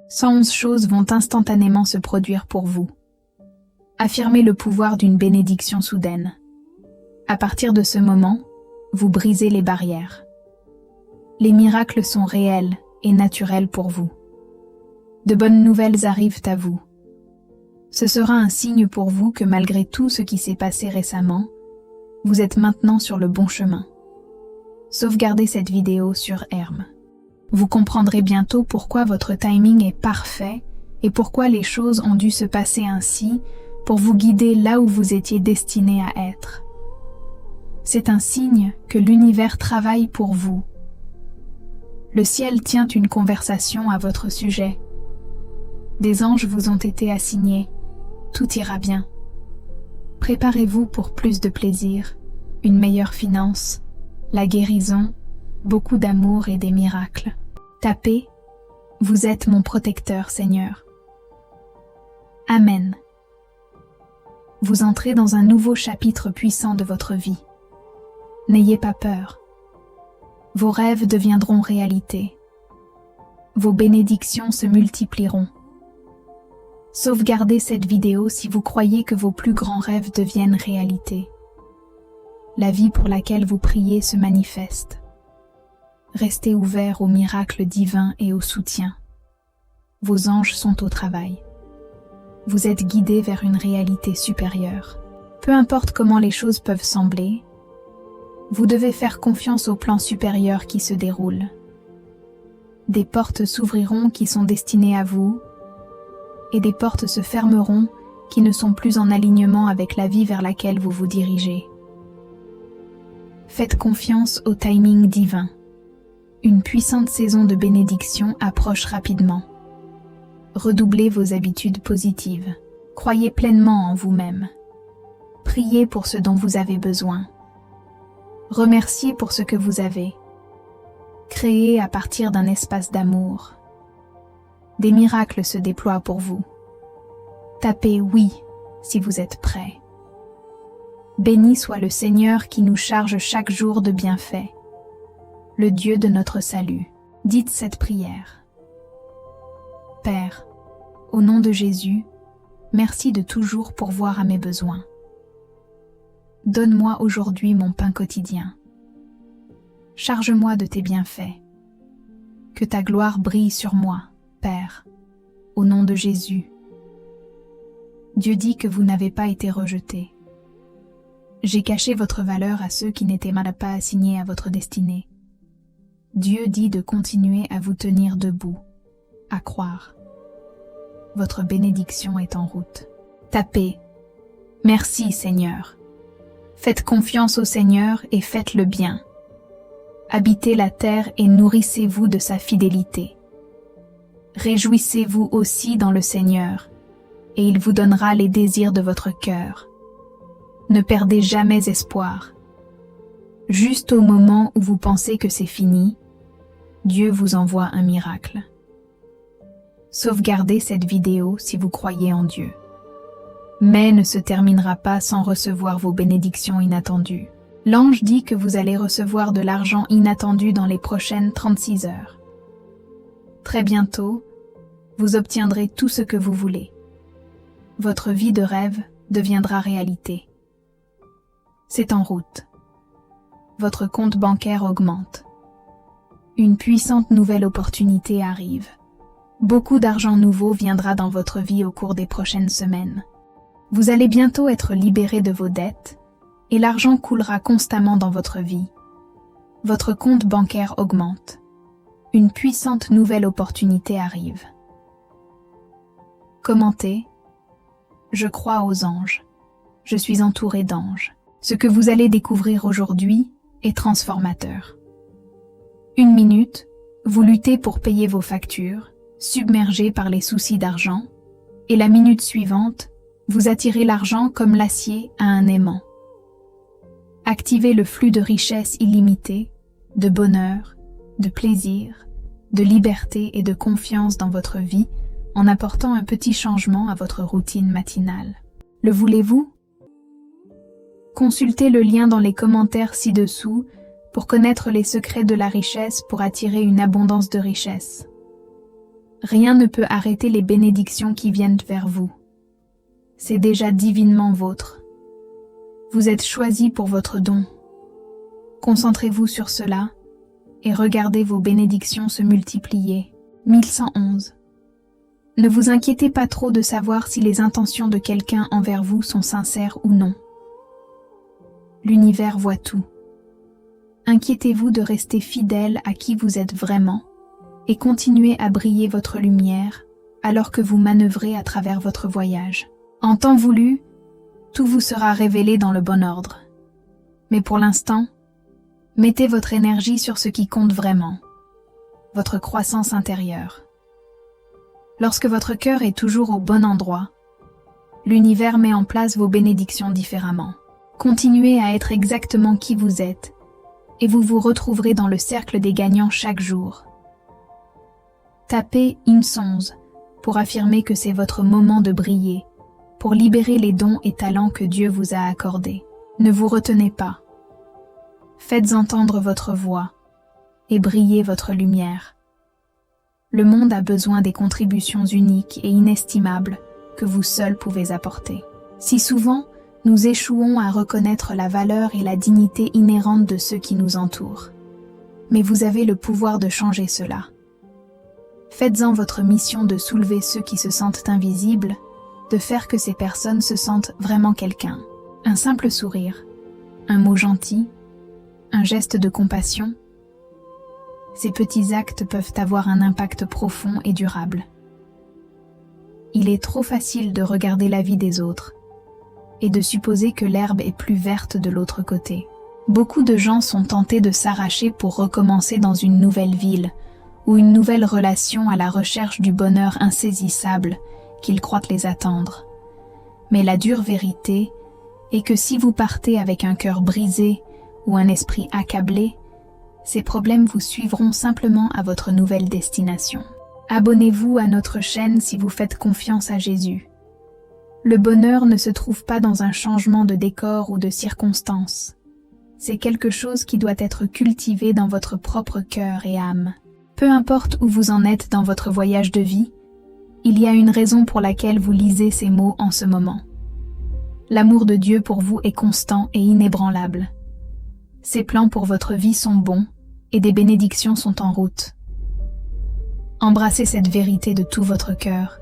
111 choses vont instantanément se produire pour vous. Affirmez le pouvoir d'une bénédiction soudaine. À partir de ce moment, vous brisez les barrières. Les miracles sont réels et naturels pour vous. De bonnes nouvelles arrivent à vous. Ce sera un signe pour vous que malgré tout ce qui s'est passé récemment, vous êtes maintenant sur le bon chemin. Sauvegardez cette vidéo sur Hermes. Vous comprendrez bientôt pourquoi votre timing est parfait et pourquoi les choses ont dû se passer ainsi pour vous guider là où vous étiez destiné à être. C'est un signe que l'univers travaille pour vous. Le ciel tient une conversation à votre sujet. Des anges vous ont été assignés. Tout ira bien. Préparez-vous pour plus de plaisir, une meilleure finance, la guérison, beaucoup d'amour et des miracles. Tapez « Vous êtes mon protecteur, Seigneur ». Amen. Vous entrez dans un nouveau chapitre puissant de votre vie. N'ayez pas peur. Vos rêves deviendront réalité. Vos bénédictions se multiplieront. Sauvegardez cette vidéo si vous croyez que vos plus grands rêves deviennent réalité. La vie pour laquelle vous priez se manifeste. Restez ouverts aux miracles divins et au soutien. Vos anges sont au travail. Vous êtes guidés vers une réalité supérieure. Peu importe comment les choses peuvent sembler, vous devez faire confiance au plan supérieur qui se déroule. Des portes s'ouvriront qui sont destinées à vous, et des portes se fermeront qui ne sont plus en alignement avec la vie vers laquelle vous vous dirigez. Faites confiance au timing divin. Une puissante saison de bénédiction approche rapidement. Redoublez vos habitudes positives. Croyez pleinement en vous-même. Priez pour ce dont vous avez besoin. Remerciez pour ce que vous avez. Créez à partir d'un espace d'amour. Des miracles se déploient pour vous. Tapez « Oui » si vous êtes prêt. Béni soit le Seigneur qui nous charge chaque jour de bienfaits. Le Dieu de notre salut. Dites cette prière. Père, au nom de Jésus, merci de toujours pourvoir à mes besoins. Donne-moi aujourd'hui mon pain quotidien. Charge-moi de tes bienfaits. Que ta gloire brille sur moi, Père, au nom de Jésus. Dieu dit que vous n'avez pas été rejeté. J'ai caché votre valeur à ceux qui n'étaient pas assignés à votre destinée. Dieu dit de continuer à vous tenir debout, à croire. Votre bénédiction est en route. Tapez. Merci Seigneur. Faites confiance au Seigneur et faites le bien. Habitez la terre et nourrissez-vous de sa fidélité. Réjouissez-vous aussi dans le Seigneur, et il vous donnera les désirs de votre cœur. Ne perdez jamais espoir. Juste au moment où vous pensez que c'est fini, Dieu vous envoie un miracle. Sauvegardez cette vidéo si vous croyez en Dieu. Mai ne se terminera pas sans recevoir vos bénédictions inattendues. L'ange dit que vous allez recevoir de l'argent inattendu dans les prochaines 36 heures. Très bientôt, vous obtiendrez tout ce que vous voulez. Votre vie de rêve deviendra réalité. C'est en route. Votre compte bancaire augmente. Une puissante nouvelle opportunité arrive. Beaucoup d'argent nouveau viendra dans votre vie au cours des prochaines semaines. Vous allez bientôt être libéré de vos dettes et l'argent coulera constamment dans votre vie. Votre compte bancaire augmente. Une puissante nouvelle opportunité arrive. Commentez. Je crois aux anges. Je suis entouré d'anges. Ce que vous allez découvrir aujourd'hui est transformateur. 1 minute, vous luttez pour payer vos factures, submergé par les soucis d'argent, et la minute suivante, vous attirez l'argent comme l'acier à un aimant. Activez le flux de richesse illimitée, de bonheur, de plaisir, de liberté et de confiance dans votre vie en apportant un petit changement à votre routine matinale. Le voulez-vous? Consultez le lien dans les commentaires ci-dessous pour connaître les secrets de la richesse pour attirer une abondance de richesse. Rien ne peut arrêter les bénédictions qui viennent vers vous. C'est déjà divinement vôtre. Vous êtes choisi pour votre don. Concentrez-vous sur cela et regardez vos bénédictions se multiplier. 1111. Ne vous inquiétez pas trop de savoir si les intentions de quelqu'un envers vous sont sincères ou non. L'univers voit tout. Inquiétez-vous de rester fidèle à qui vous êtes vraiment et continuez à briller votre lumière alors que vous manœuvrez à travers votre voyage. En temps voulu, tout vous sera révélé dans le bon ordre. Mais pour l'instant, mettez votre énergie sur ce qui compte vraiment, votre croissance intérieure. Lorsque votre cœur est toujours au bon endroit, l'univers met en place vos bénédictions différemment. Continuez à être exactement qui vous êtes et vous vous retrouverez dans le cercle des gagnants chaque jour. Tapez Insons pour affirmer que c'est votre moment de briller, pour libérer les dons et talents que Dieu vous a accordés. Ne vous retenez pas. Faites entendre votre voix et brillez votre lumière. Le monde a besoin des contributions uniques et inestimables que vous seuls pouvez apporter. Si souvent, nous échouons à reconnaître la valeur et la dignité inhérente de ceux qui nous entourent. Mais vous avez le pouvoir de changer cela. Faites-en votre mission de soulever ceux qui se sentent invisibles, de faire que ces personnes se sentent vraiment quelqu'un. Un simple sourire, un mot gentil, un geste de compassion. Ces petits actes peuvent avoir un impact profond et durable. Il est trop facile de regarder la vie des autres et de supposer que l'herbe est plus verte de l'autre côté. Beaucoup de gens sont tentés de s'arracher pour recommencer dans une nouvelle ville ou une nouvelle relation à la recherche du bonheur insaisissable qu'ils croient les attendre. Mais la dure vérité est que si vous partez avec un cœur brisé ou un esprit accablé, ces problèmes vous suivront simplement à votre nouvelle destination. Abonnez-vous à notre chaîne si vous faites confiance à Jésus. Le bonheur ne se trouve pas dans un changement de décor ou de circonstances. C'est quelque chose qui doit être cultivé dans votre propre cœur et âme. Peu importe où vous en êtes dans votre voyage de vie, il y a une raison pour laquelle vous lisez ces mots en ce moment. L'amour de Dieu pour vous est constant et inébranlable. Ses plans pour votre vie sont bons et des bénédictions sont en route. Embrassez cette vérité de tout votre cœur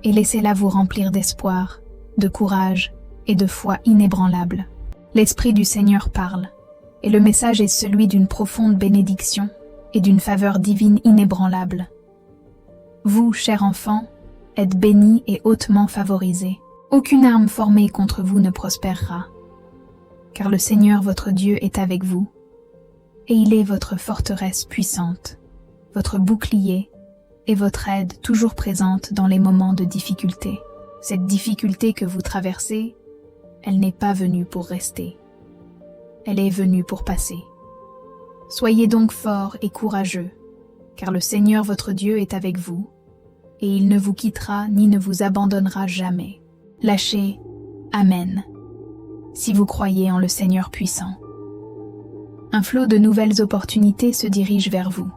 et laissez-la vous remplir d'espoir, de courage et de foi inébranlable. L'Esprit du Seigneur parle et le message est celui d'une profonde bénédiction et d'une faveur divine inébranlable. Vous, chers enfants, êtes bénis et hautement favorisés. Aucune arme formée contre vous ne prospérera, car le Seigneur votre Dieu est avec vous, et il est votre forteresse puissante, votre bouclier et votre aide toujours présente dans les moments de difficulté. Cette difficulté que vous traversez, elle n'est pas venue pour rester. Elle est venue pour passer. Soyez donc forts et courageux, car le Seigneur votre Dieu est avec vous, et il ne vous quittera ni ne vous abandonnera jamais. Lâchez Amen, si vous croyez en le Seigneur puissant. Un flot de nouvelles opportunités se dirige vers vous.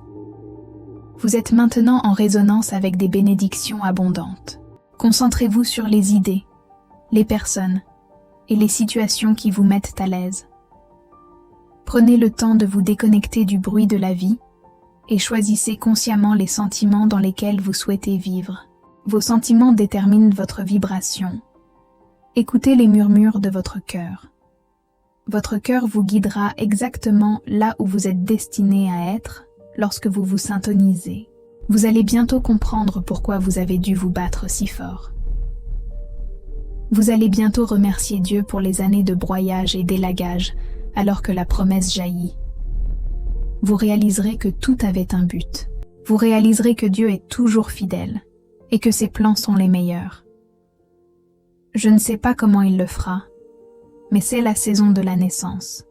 Vous êtes maintenant en résonance avec des bénédictions abondantes. Concentrez-vous sur les idées, les personnes et les situations qui vous mettent à l'aise. Prenez le temps de vous déconnecter du bruit de la vie et choisissez consciemment les sentiments dans lesquels vous souhaitez vivre. Vos sentiments déterminent votre vibration. Écoutez les murmures de votre cœur. Votre cœur vous guidera exactement là où vous êtes destiné à être lorsque vous vous syntonisez. Vous allez bientôt comprendre pourquoi vous avez dû vous battre si fort. Vous allez bientôt remercier Dieu pour les années de broyage et d'élagage alors que la promesse jaillit. Vous réaliserez que tout avait un but. Vous réaliserez que Dieu est toujours fidèle et que ses plans sont les meilleurs. Je ne sais pas comment il le fera, mais c'est la saison de la naissance.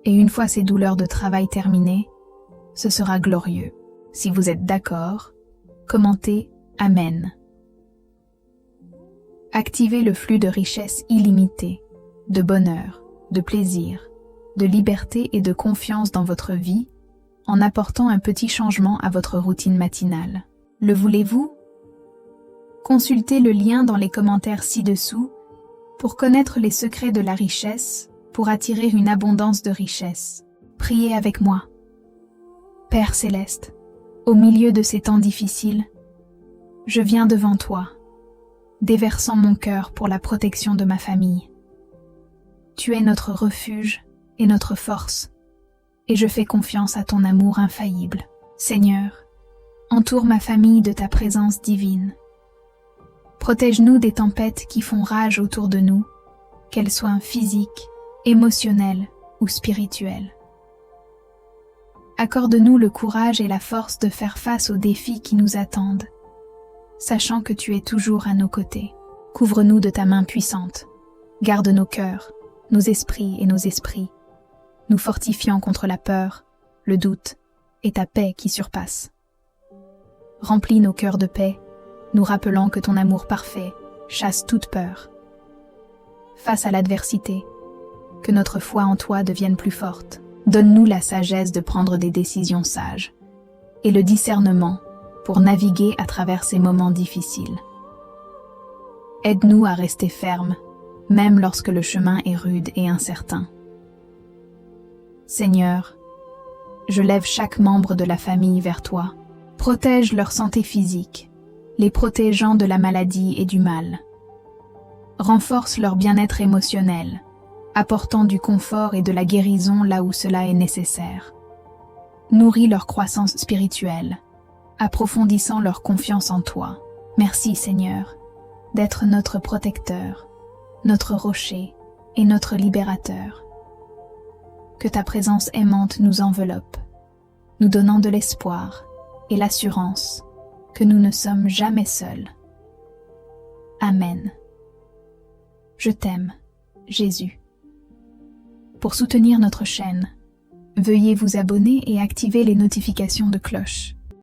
Et une fois ces douleurs de travail terminées, ce sera glorieux. Si vous êtes d'accord, commentez Amen. Activez le flux de richesse illimitée, de bonheur, de plaisir, de liberté et de confiance dans votre vie en apportant un petit changement à votre routine matinale. Le voulez-vous? Consultez le lien dans les commentaires ci-dessous pour connaître les secrets de la richesse, pour attirer une abondance de richesse. Priez avec moi. Père céleste, au milieu de ces temps difficiles, je viens devant toi, déversant mon cœur pour la protection de ma famille. Tu es notre refuge et notre force, et je fais confiance à ton amour infaillible. Seigneur, entoure ma famille de ta présence divine. Protège-nous des tempêtes qui font rage autour de nous, qu'elles soient physiques, émotionnelles ou spirituelles. Accorde-nous le courage et la force de faire face aux défis qui nous attendent, sachant que tu es toujours à nos côtés. Couvre-nous de ta main puissante, garde nos cœurs, nos esprits, nous fortifiant contre la peur, le doute et ta paix qui surpasse. Remplis nos cœurs de paix, nous rappelant que ton amour parfait chasse toute peur. Face à l'adversité, que notre foi en toi devienne plus forte. Donne-nous la sagesse de prendre des décisions sages et le discernement pour naviguer à travers ces moments difficiles. Aide-nous à rester fermes, même lorsque le chemin est rude et incertain. Seigneur, je lève chaque membre de la famille vers toi. Protège leur santé physique, les protégeant de la maladie et du mal. Renforce leur bien-être émotionnel, apportant du confort et de la guérison là où cela est nécessaire. Nourris leur croissance spirituelle, approfondissant leur confiance en toi. Merci Seigneur, d'être notre protecteur, notre rocher et notre libérateur. Que ta présence aimante nous enveloppe, nous donnant de l'espoir et l'assurance que nous ne sommes jamais seuls. Amen. Je t'aime, Jésus. Pour soutenir notre chaîne, veuillez vous abonner et activer les notifications de cloche.